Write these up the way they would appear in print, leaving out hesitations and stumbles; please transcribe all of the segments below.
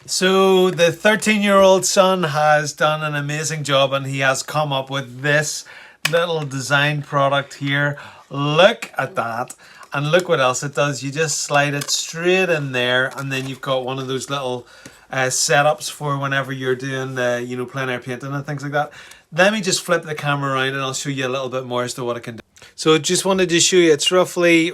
So the 13-year-old son has done an amazing job and he has come up with this little design product here. Look at that. And look what else it does. You just slide it straight in there and then you've got one of those little setups for whenever you're doing plein air painting and things like that. Let me just flip the camera around and I'll show you a little bit more as to what it can do. So just wanted to show you it's roughly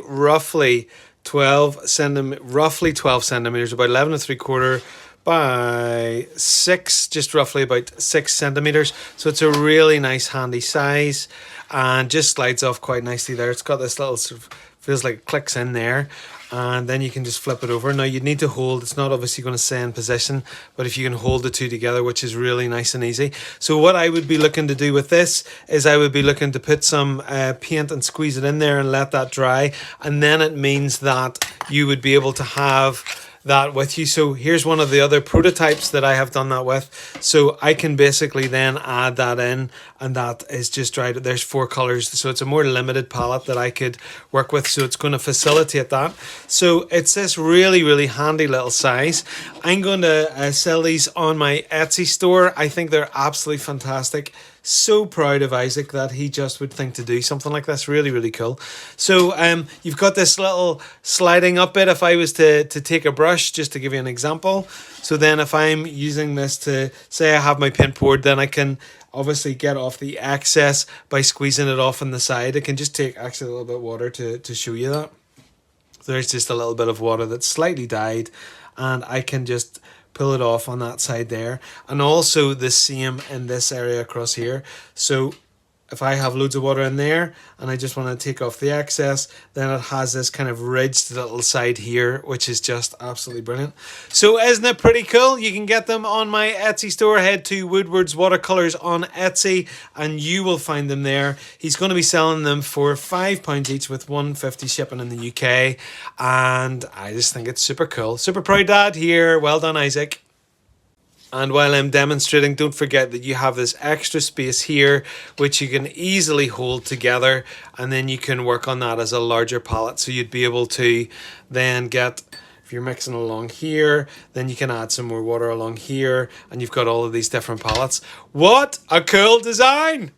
12 centimeters, about 11 and 3/4 by 6, just roughly about 6 centimeters. So it's a really nice handy size and just slides off quite nicely there. It's got this little sort of, feels like it clicks in there, and then you can just flip it over. Now you'd need to hold, it's not obviously going to stay in position, but if you can hold the two together, which is really nice and easy. So what I would be looking to do with this is I would be looking to put some paint and squeeze it in there and let that dry, and then it means that you would be able to have that with you. So here's one of the other prototypes that I have done that with. So I can basically then add that in, and that is just dried. There's 4 colors, so it's a more limited palette that I could work with, so it's going to facilitate that. So it's this really handy little size. I'm going to sell these on my Etsy store. I think they're absolutely fantastic. So proud of Isaac that he just would think to do something like this. Really cool. So you've got this little sliding up bit. If I was to take a brush, just to give you an example, so then if I'm using this to say I have my paint poured, then I can obviously get off the excess by squeezing it off on the side. I can just take actually a little bit of water to show you that. There's just a little bit of water that's slightly dyed, and I can just pull it off on that side there, and also the same in this area across here. So if I have loads of water in there and I just want to take off the excess, then it has this kind of ridged little side here, which is just absolutely brilliant. So isn't it pretty cool? You can get them on my Etsy store. Head to Woodward's Watercolors on Etsy and you will find them there. He's going to be selling them for £5 each with £1.50 shipping in the UK, and I just think it's super cool. Super proud dad here. Well done, Isaac. And while I'm demonstrating, don't forget that you have this extra space here, which you can easily hold together, and then you can work on that as a larger palette. So you'd be able to then get, if you're mixing along here, then you can add some more water along here, and you've got all of these different palettes. What a cool design!